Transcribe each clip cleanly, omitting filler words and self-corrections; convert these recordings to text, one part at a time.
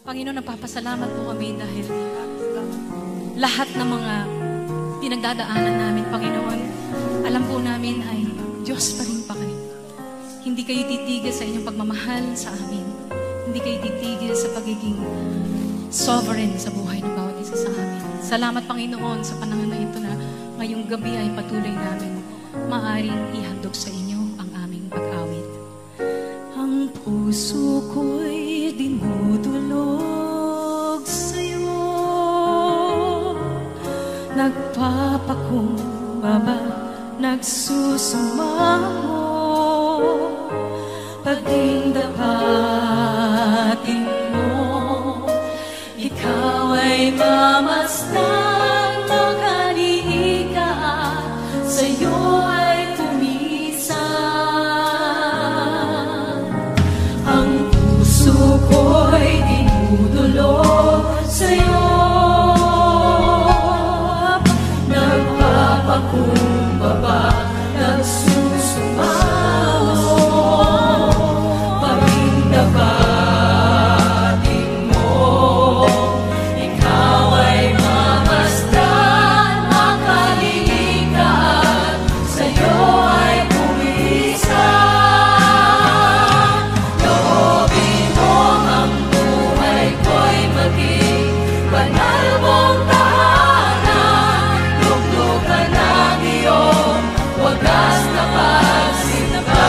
Panginoon, nagpapasalamat po kami dahil lahat ng mga pinagdadaanan namin, Panginoon, alam po namin ay Diyos pa rin pa kayo. Hindi kayo titigil sa inyong pagmamahal sa amin. Hindi kayo titigil sa pagiging sovereign sa buhay ng bawat isa sa amin. Salamat, Panginoon, sa panahon na ito na ngayong gabi ay patuloy namin maaring ihandog sa inyo ang aming pag-awit. Ang puso ko'y dinudulog sa'yo, nagpapakumbaba, nagsusumango, paging dapatin mo, ikaw ay mamasdan, makaliika, sa'yo ay tumisan. Ang puso ko'y dinudulog sa'yo, nagpapakumbaba, nagsusumango, pagdapatin mo, ikaw ay mamasdan, makalilikat, sa'yo ay pumisan. Loobin mo ang buhay ko'y maging banal mong tahanan, luglugan ng iyong wagas na pagsinabang.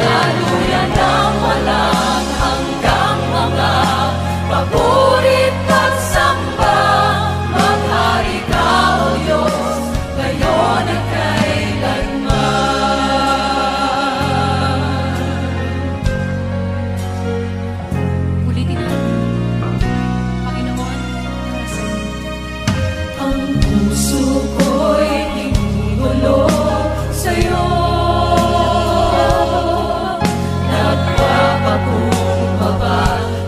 Daluyan ng walang hanggang mga pagurit at samba, maghari ka, O Diyos, ngayon at kailanman. Ulitin natin, Panginoon, ang puso ko'y dinudulog sa'yo, nagpapakumbaba,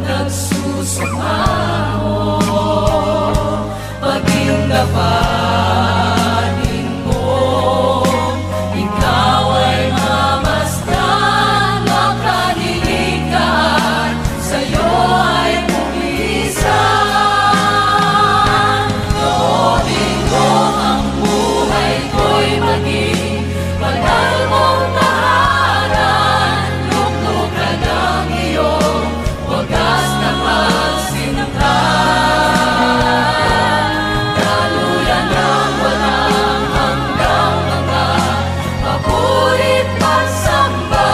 nagsusumango, paging dapatin mo, ikaw ay mamasdan, makalilikat, sa'yo ay pumisan. Loobin mo ang buhay ko'y maging banal mong tahanan, luglugan ng iyong wagas na pagsinabang. Daluyan ng walang hanggang mga pagurit at samba,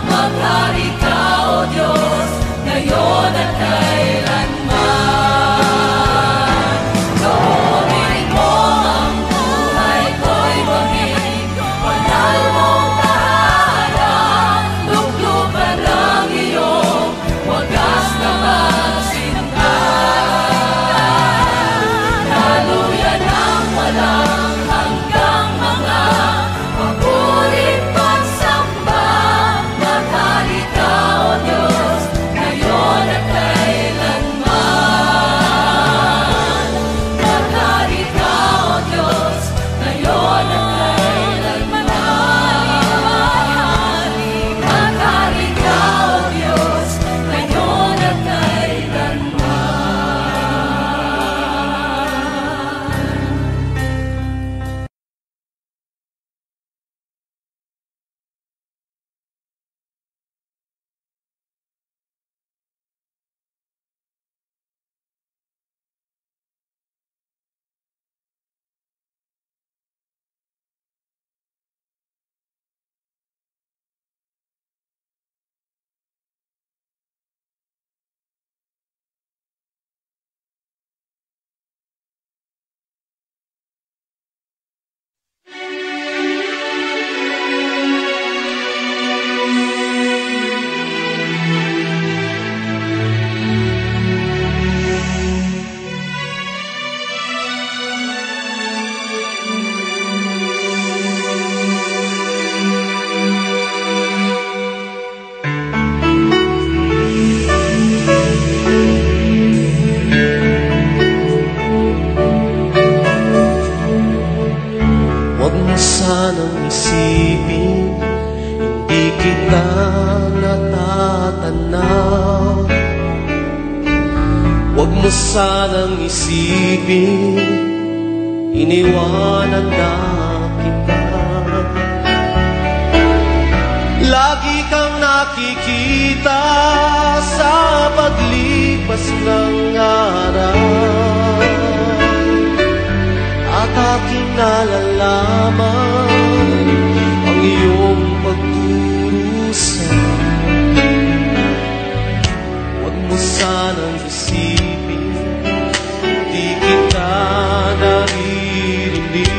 maghari ka, O Diyos, ngayon at kailanman. Loobin mo ang buhay ko'y maging banal mong tahanan, luglugan ng iyong wagas na pagsinabang. Daluyan ng walang hanggang mga pagurit at samba, maghari ka, O Diyos, ngayon at kailanman. Maghari ka, O Diyos, ngayon at kailanman. Maghari ka, O Diyos, ngayon at kailanman. Huwag mo sanang isipin, hindi kita natatanaw. mo sanang isipin, iniwanan na kita. Lagi kang nakikita sa paglipas ng araw, at aking nalalaman ang iyong pagdurusa. Huwag mo sanang isipin, di kita naririnig.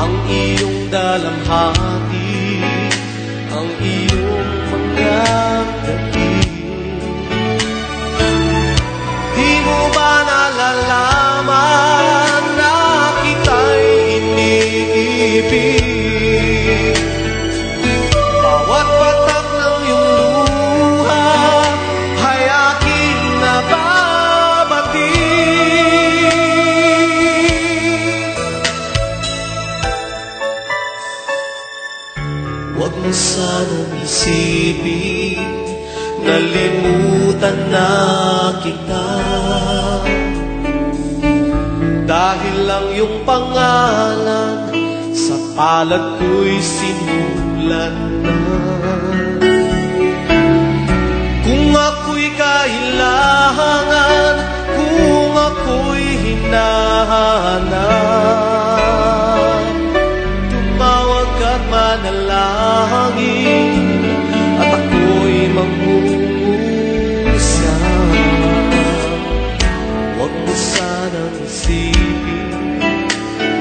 Ang iyong dalamhati, ang iyong mga dating. Di mo ba nalalaman na kita'y iniibig? Bawat patak ng iyong luha ay aking nababati. Huwag mo sanang isipin, nalimutan na kita. Dahil lang yung pangalan sa palad ko'y sinulat na. Kung ako'y kailangan, kung ako'y hinahanap, tumawag ka't manalangin, at ako'y mangungusap. Huwag mo sanang isipin,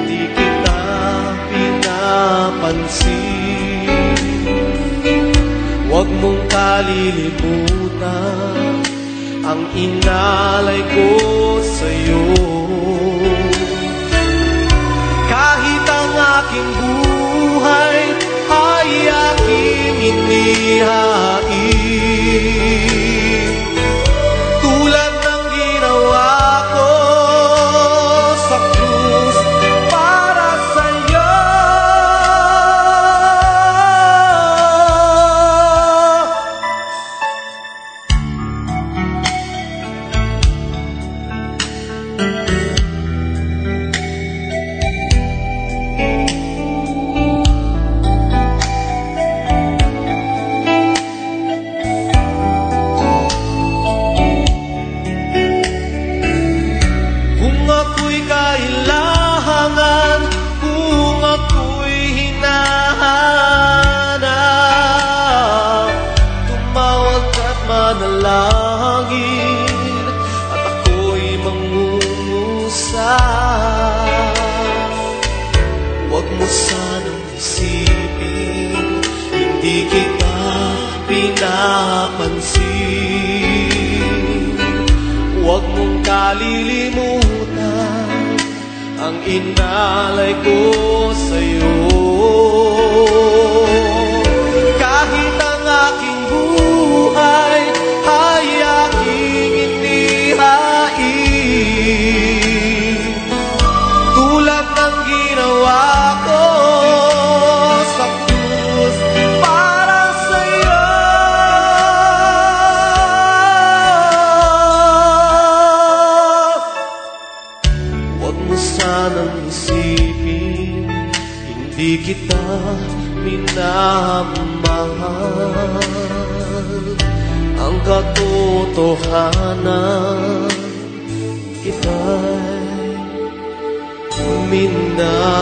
di kita pinapansin. Huwag mong kalilimutan ang inalay ko sa'yo. Kahit ang aking buhay ay aking inihain, tulad ng ginawa ko sa krus para sa'yo. Kung ako'y kailangan, kung ako'y hinahanap, tumawag ka't manalangin, at ako'y mangungusap. Huwag mo sanang isipin, hindi kita pinapansin. Huwag mong kalilimutan ang inalay ko sa'yo. Kahit ang aking buhay ay aking inihain, tulad ng ginawa ko sa krus para sa'yo. Huwag mo sanang isipin, hindi kita minamahal. Ang katotohanan, kita'y minamahal.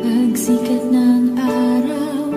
Pagsikat ng araw,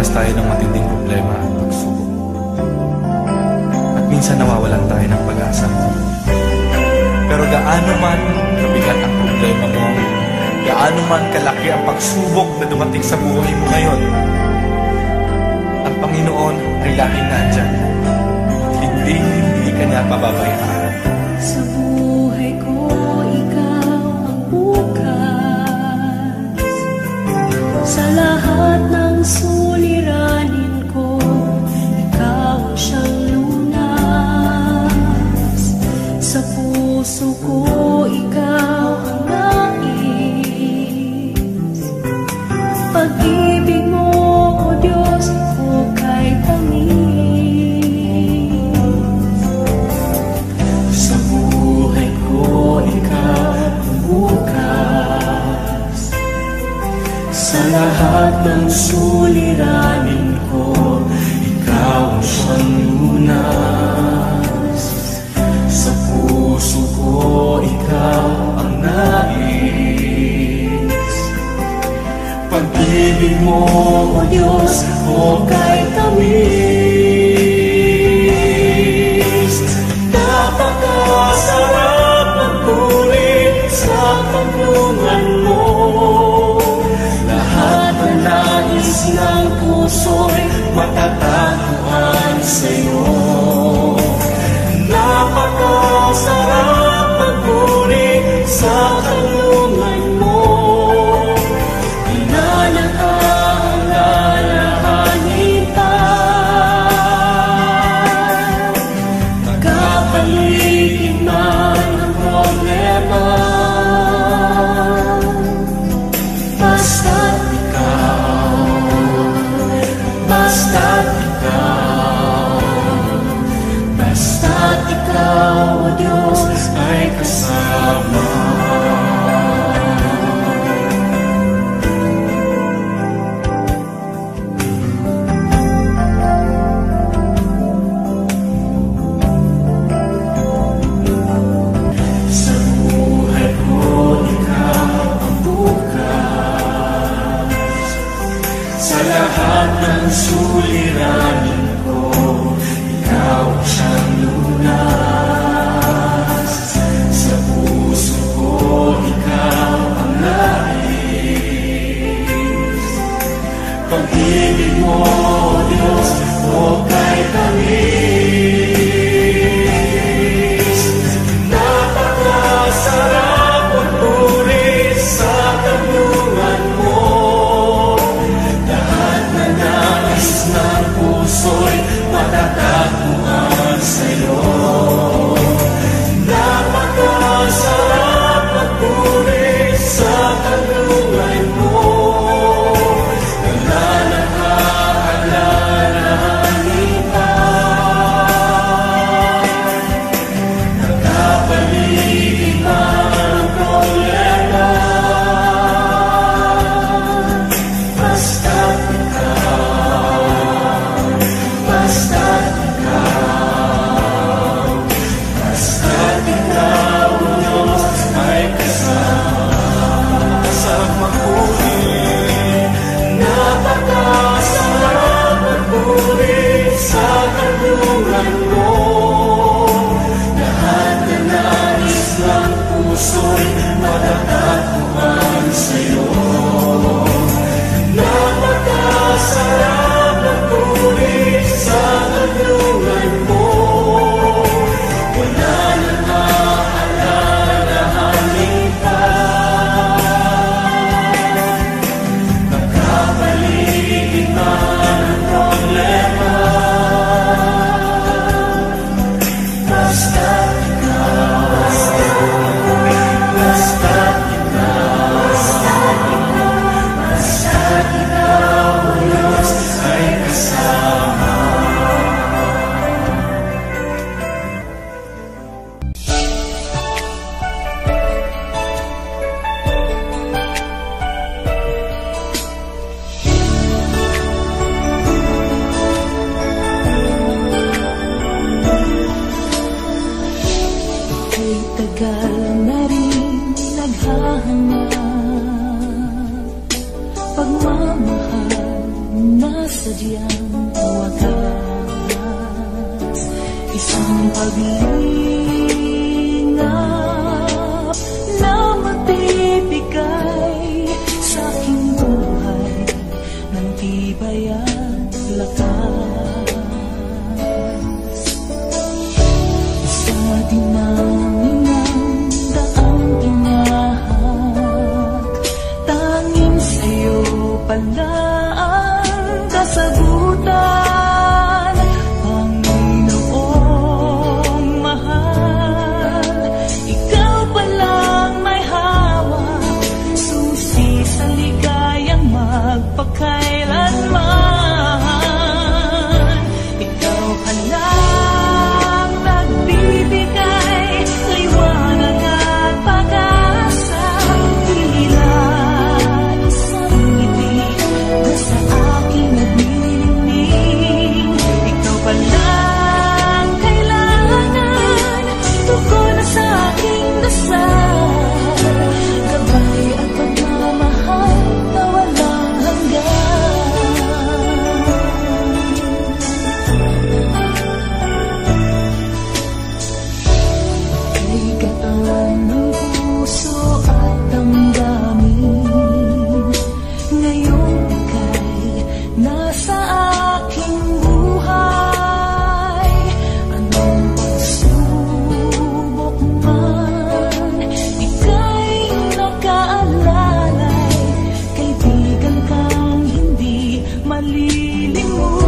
Nakakaranas tayo ng matinding problema at pagsubok. At minsan nawawalan tayo ng pag-asa. Pero gaano man kabigat ang problema mo, gaano man kalaki ang pagsubok na dumating sa buhay mo ngayon, ang Panginoon ay laging nandyan. Hindi ka niya pababayaan. Sa buhay ko, ikaw ang bukas. Sa lahat ng suliranin ko, ikaw ang siyang lunas. Sa puso ko, ikaw ang nais. Pag-ibig mo, O Diyos, hukay tamis. Sa buhay ko, ikaw ang bukas. Sa lahat ng suliranin ko, ikaw ang siyang lunas. Sa puso ko, ikaw ang nais. Pag-ibig mo, O Diyos, hukay tamis. Napakasarap magpulit sa pagtulungan mo. Lahat ng nais ng puso'y matatagpuan sa'yo. Napakasarap magpulit sa pagtulungan mo. Inanang-alalahanin pa. Magkapaligid man ang problema. Basta't ikaw, O Diyos, ay kasama. Sa buhay ko, ikaw ang bukas. Sa lahat ng suliranin ko, ikaw ang siyang lunas. Sa puso ko, ikaw ang nais. Pag-ibig mo, O Diyos, hukay tamis. Napakasarap magpulit sa tanungan mo. Lahat na nais ng puso'y matatagpuan sa'yo. Napakasarap magpulit sa tanungan mo. Alalahanin pa. Nagkapaligid man ang problema. Basta't ikaw, O Diyos, ay kasama. Sarap magpulit. Napakasarap magpulit sa tanungan mo. Lahat na nais ng puso'y matatagpuan sa'yo. Napakasarap magpulit sa tanungan mo. Wala nang aalalahanin pa. Nagkapaligid man ang problema. Basta't ikaw, O Diyos, ay kasama. Ako'y tagal na rin naghahanap, pagmamahal nasadyang wagas, isang paglingap na magbibigay sa aking buhay ng tibay at lakas. Sa dinaming ng daang inahak, tanging sa'yo pala ang kasagutan. Panginoong mahal, ikaw palang may hawak, susi sa ligayang magpakailanman. Ikaw palang nagbibigay liwanag at pag-asa, tila isang ngiti na sa aking nagningning. Ikaw palang kailangan, tugon na sa aking dasal, gabay at pagmamahal na walang hanggan. Kay katawan ng puso at damdamin, ngayon ika'y nasa aking buhay. Anong pagsubok man, ika'y nakaalalay, kaibigan kang hindi malilimutan.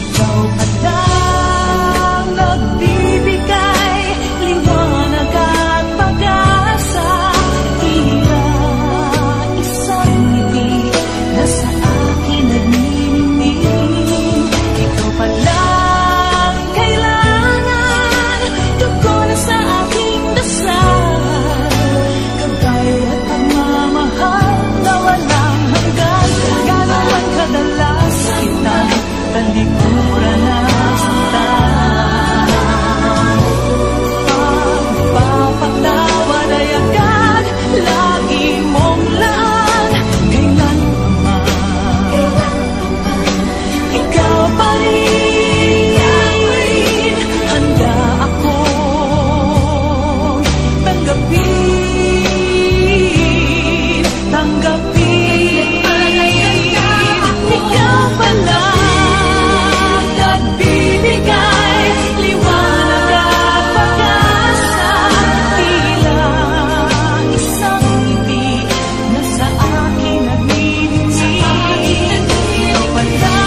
Ikaw palang nagbibigay liwanag at pag-asa, tila isang ngiti na sa akin nagniningning. Ikaw palang kailangan, tugon na sa aking dasal, gabay at pagmamahal na walang hanggan. Gano'n man kadalas kitang talikuran na sintan, pagpapatawad ay agad lagi mong laan. Kailanman ikaw pa rin, handa akong tanggapin. Ikaw pala nagbibigay liwanag at pag-asa, tila isang ngiti na sa akin nagniningning. Ikaw pala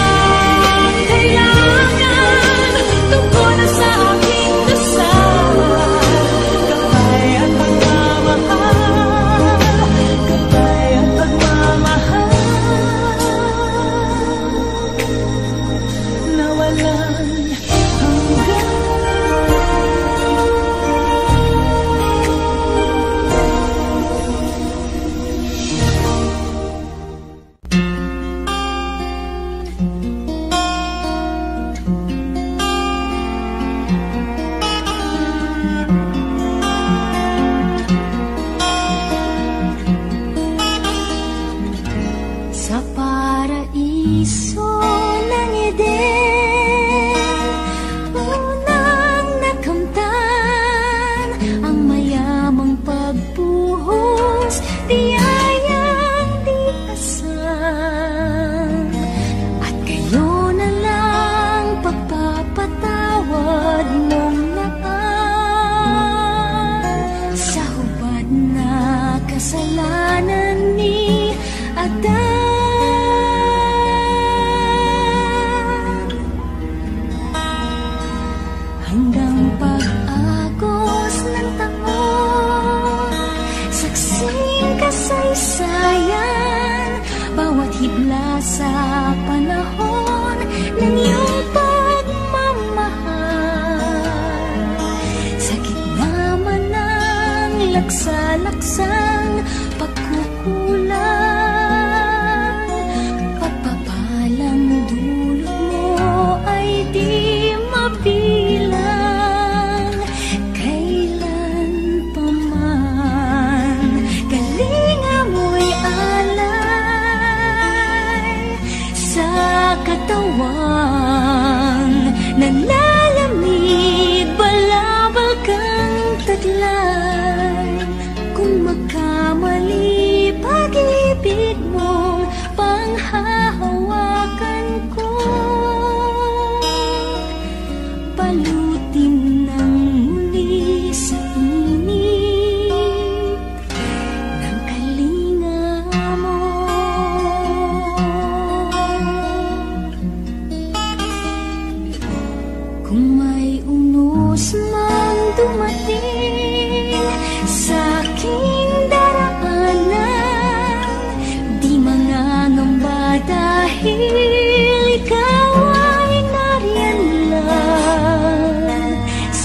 kailangan, tugon na sa aking dasal, gabay at pagmamahal, gabay at pagmamahal na walang hanggan. Sa paraiso ng Eden, unang nakamtan ang mayamang pagbuhos, biyayang di asang. At kayo na lang pagpapatawad mong naan sa hubad na kasalanan ni Adan. Hanggang pag-agos ng taon, saksing kasaysayan, bawat hibla sa panahon ng iyong pagmamahal. Sa gitna man ng laksa-laksang pagkukulang, pagpapalang dulot mo ay di mabilang. Kailan pa man kalinga mo'y alay,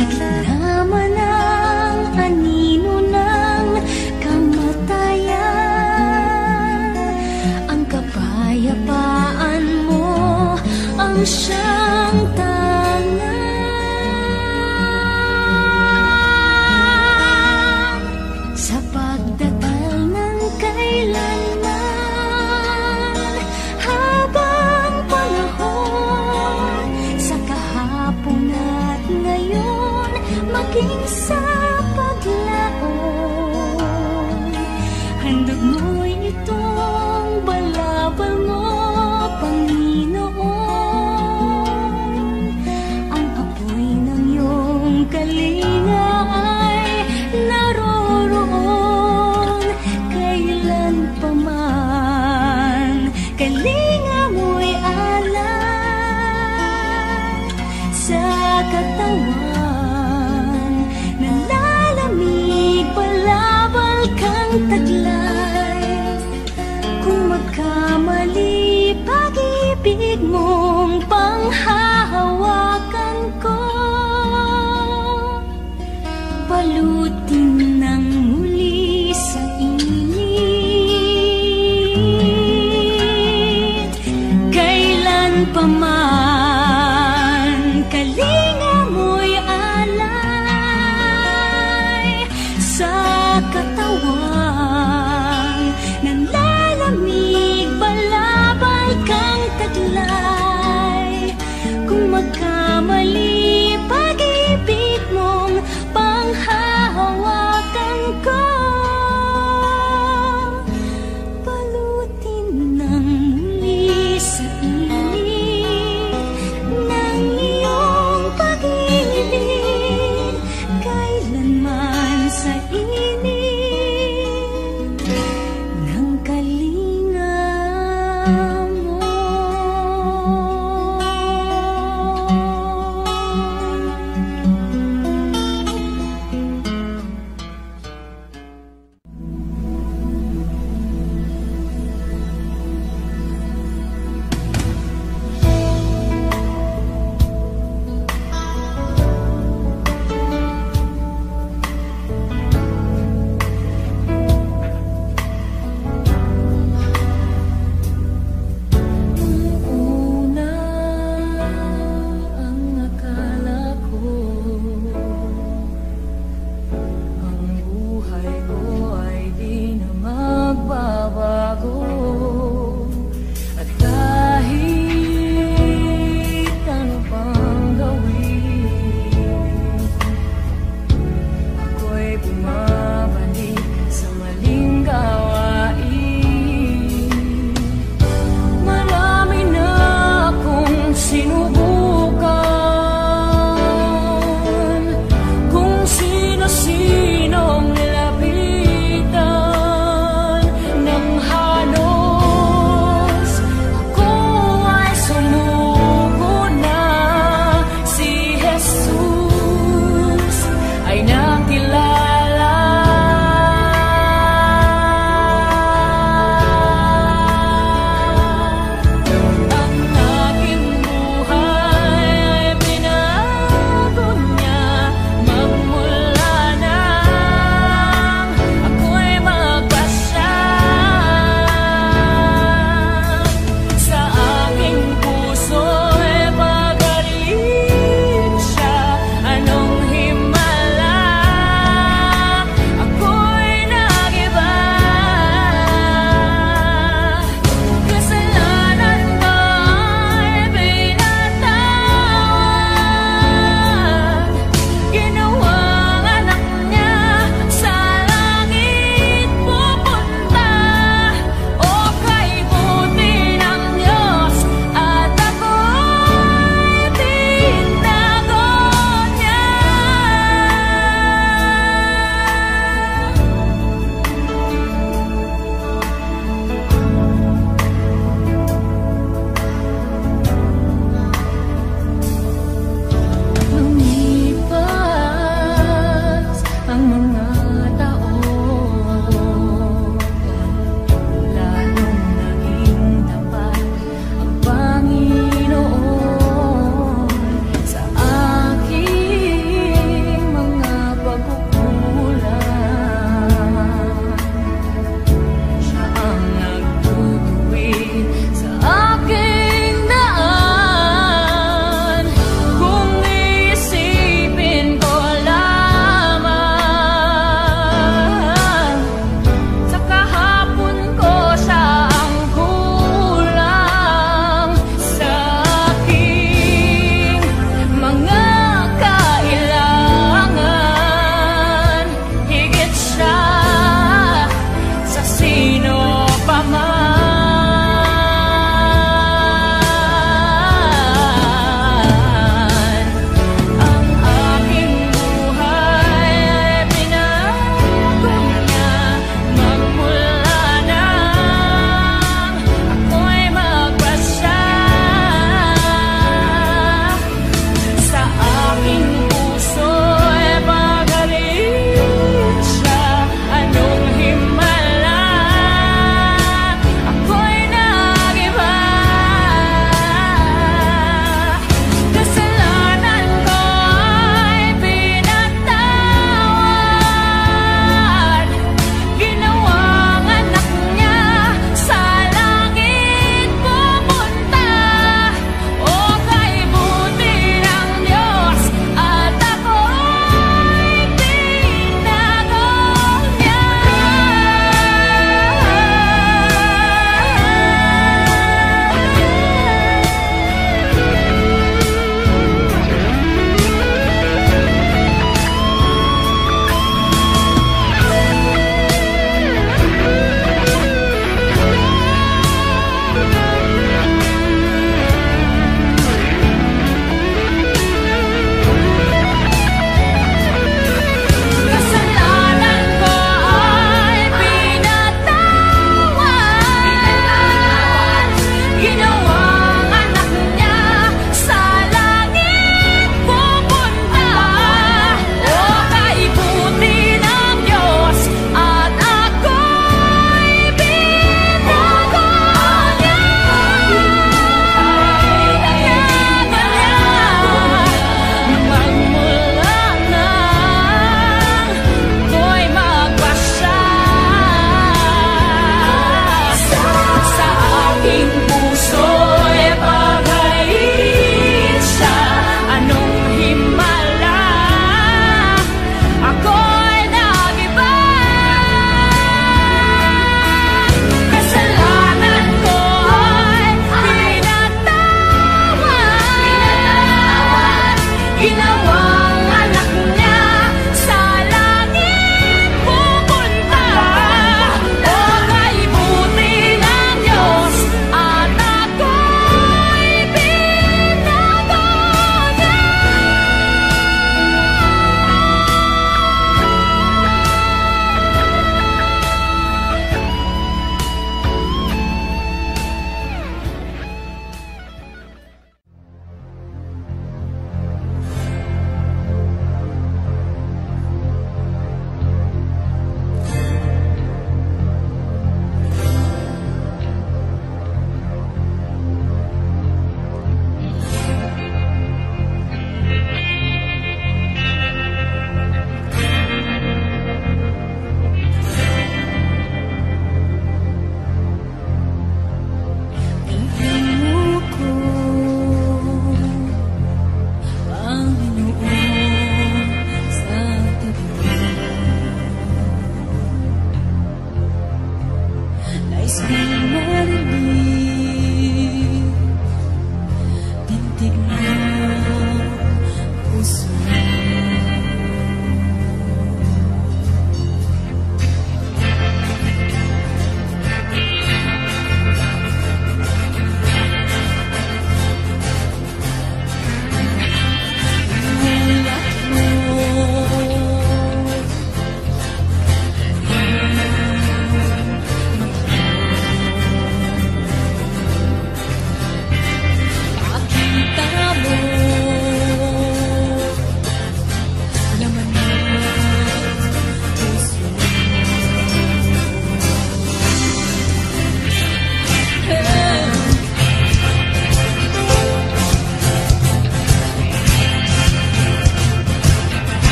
Sa gitna man ng anino ng kamatayan, ang kapayapaan mo ang siyang tangan. Sa pagdatal ng kailanman, habang panahon, sa kahapon at ngayon, maging sa paglaon, handog mo'y itong balabal mo, Panginoon. Ang apoy ng iyong kalinga ay naroroon kailan pa man. Kalinga mo'y alay sa katawan, nalalamig, balabal kang taglay. Kung magkamali, pag-ibig mong panghahawakan ko, balutin ng muli sa init. Kailan pa man, kalinga mo'y alay sa katawan, nanlalamig, balabal kang taglay. Kung magkamali, pag-ibig mong panghahawakan ko, balutin ng muli sa init.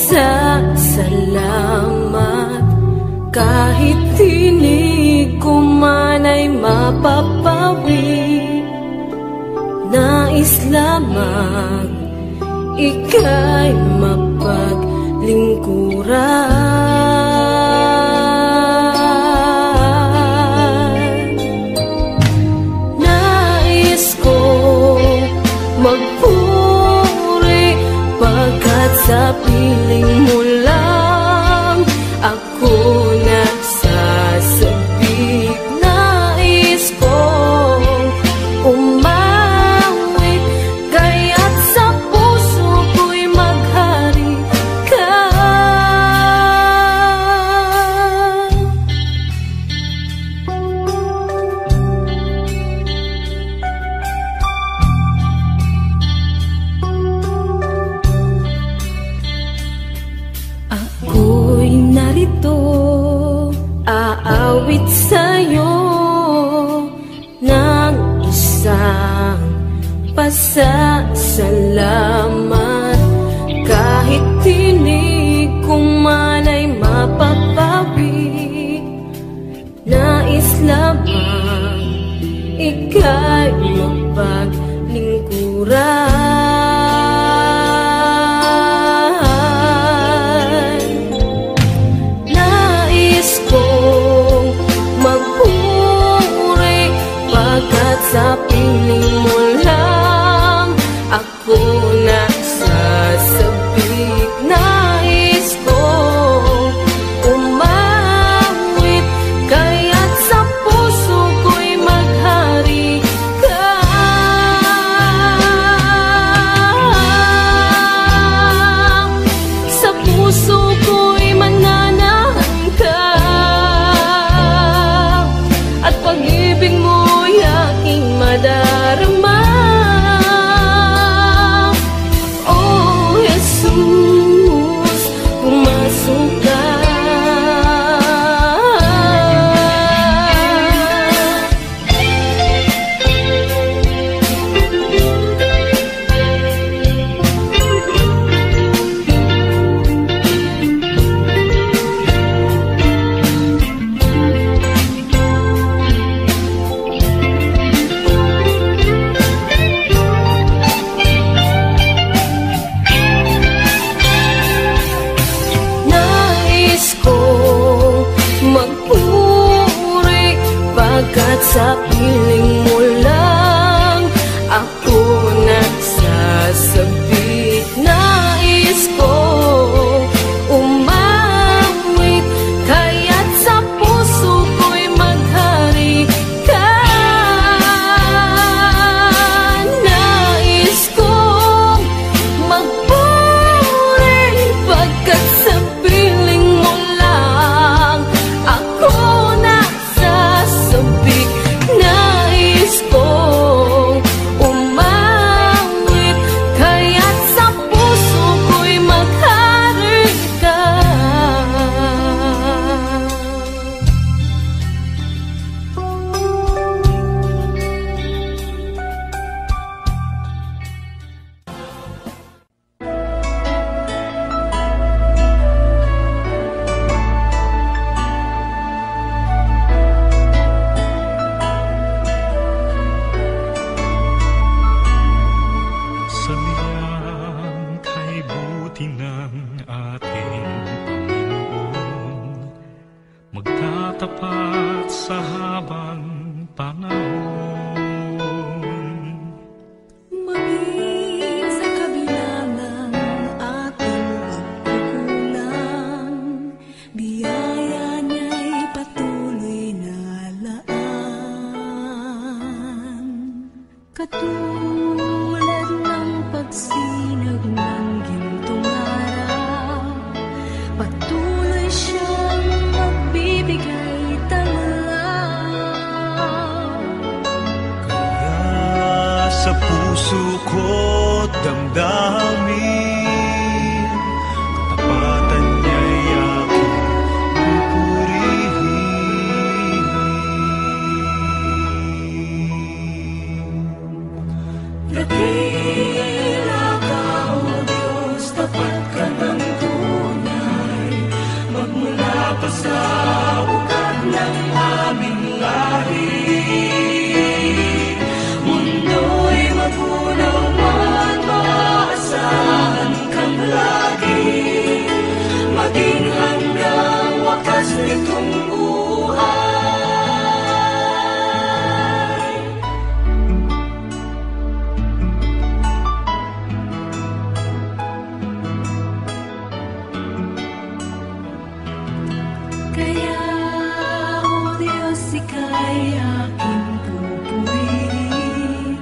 Pasasalamat kahit tinig ko man ay mapapawi. Nais lamang ika'y mapaglingkuran. Nais ko magpuri pagkat sa piling mo lang ako nagsasabik. Nais kong umawit kaya't sa puso ko'y maghari ka. Ako'y narito, aawit sa'yo ng isang pasasalamat. Kahit tinig ko man ay mapapawi. Nais lamang ika'y mapaglingkuran. Nais kong magpuri pagkat sa piling mo lang ako nagsasabik. Nais kong umawit kaya't sa puso ko'y maghari ka. Sa puso ko'y mananahan ka at pag-ibig mo'y aking madarama. Oh, Jesus, pumasok ka. Nais kong magpuri pagkat sa piling mo lang ako nagsasabik. Nais kong umawit kaya't sa puso ko'y maghari ka. Nais kong magpuri pagkat sa piling mo lang ako nagsasabik. Nais kong umawit kaya't sa puso ko'y maghari ka. Sa niyang kay buti ng ating Panginoon, magtatapat sa habang panahon. Maging sa kabila ng ating pagkukulang, biyaya niya'y patuloy na laan. Katulad ng pagsinag ng gintong araw, patuloy siyang magbibigay tanglaw. Kaya sa puso ko't damdamin, katapatan niya'y aking pupurihin. Dakila ka, O Diyos, tapat ka ng tunay. pa sa ugat ng aming lahi. Mundo'y magunaw man, maaasahan kang lagi, maging hanggang wakas nitong buhay. Kaya, O Diyos, ika'y aking pupurihin,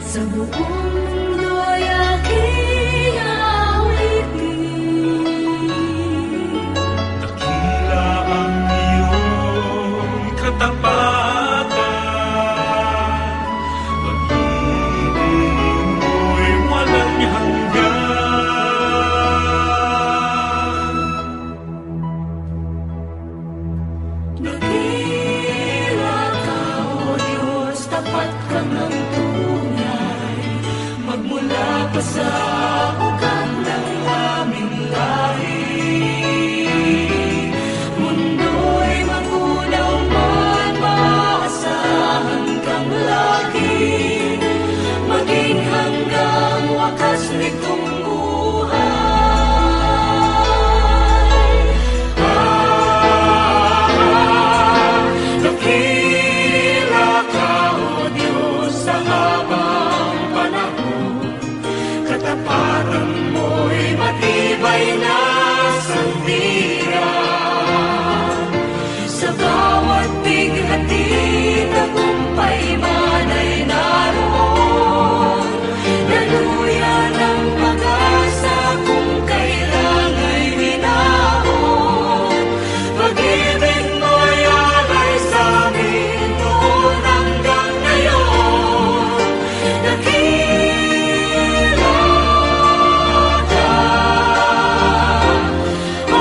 sa buong mundo'y aking awitin. Dakila ang iyong katapatan, pag-ibig mo'y walang hanggan. Dakila ka, O Diyos, tapat ka ng tunay, magmula pa sa ugat ng aming lahi. Mundo'y magunaw man, maaasahan kang lagi, maging hanggang wakas nitong buhay. Dakila ka, O Diyos, sa habang panahon, katapatan mo'y matibay na sandigan. Sa bawat bighati, tagumpay man ay naroon, daluyan ng pag-asa kung kailan ay hinahon. Pag-ibig mo'y alay sa amin noon hanggang ngayon. Dakila ka, O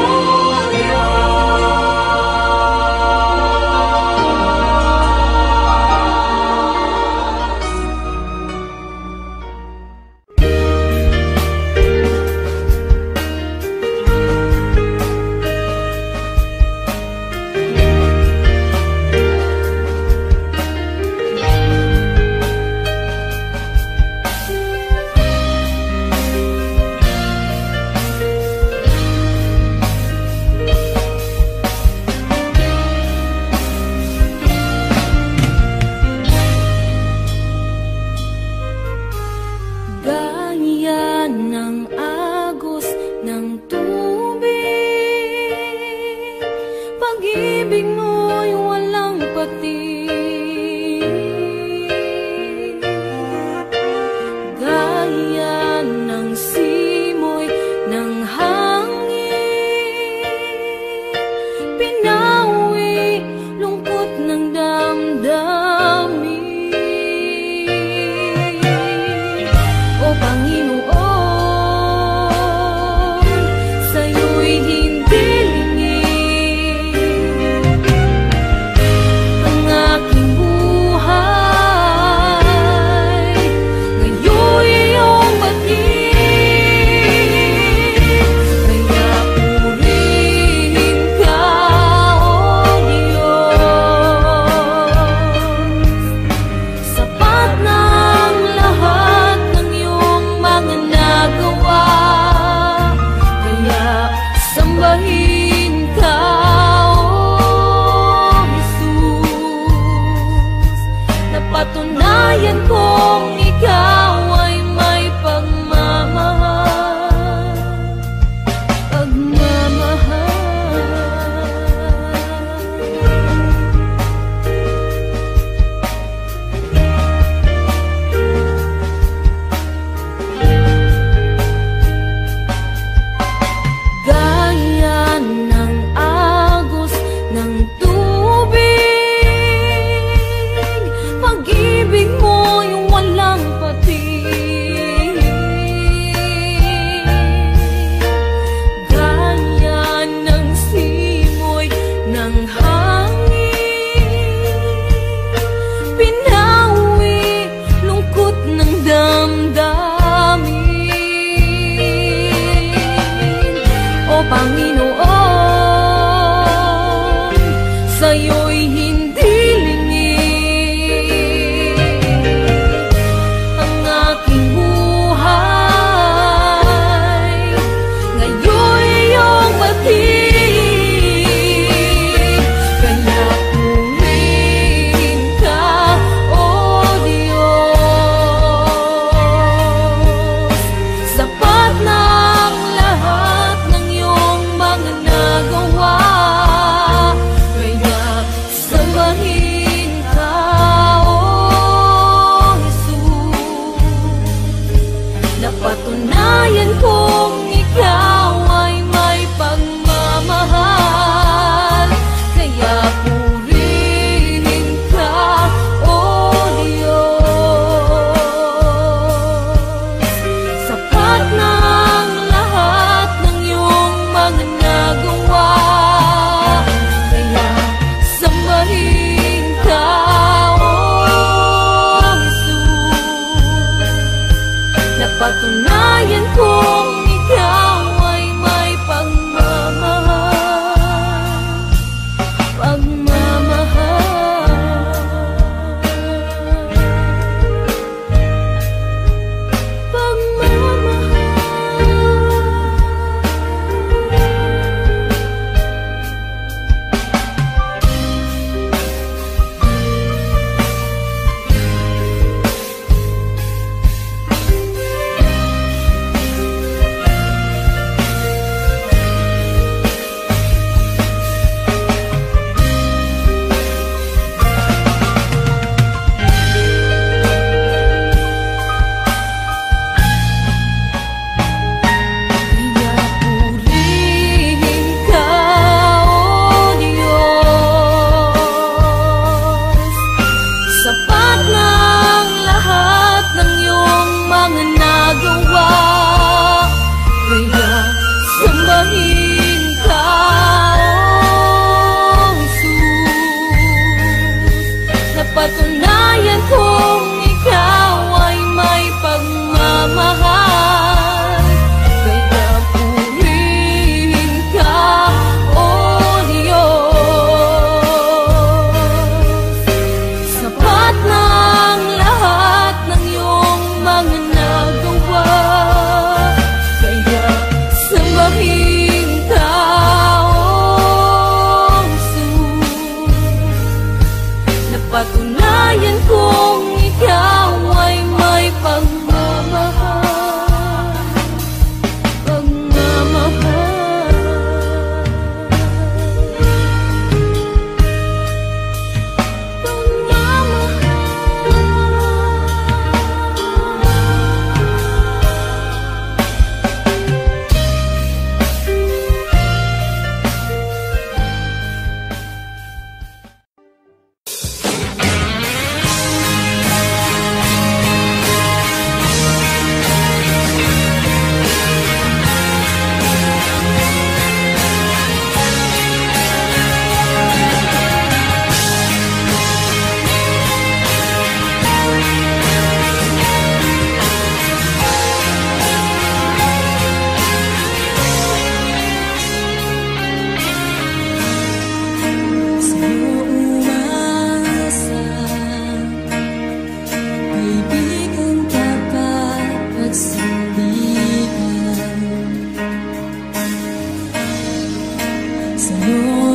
sa'yo.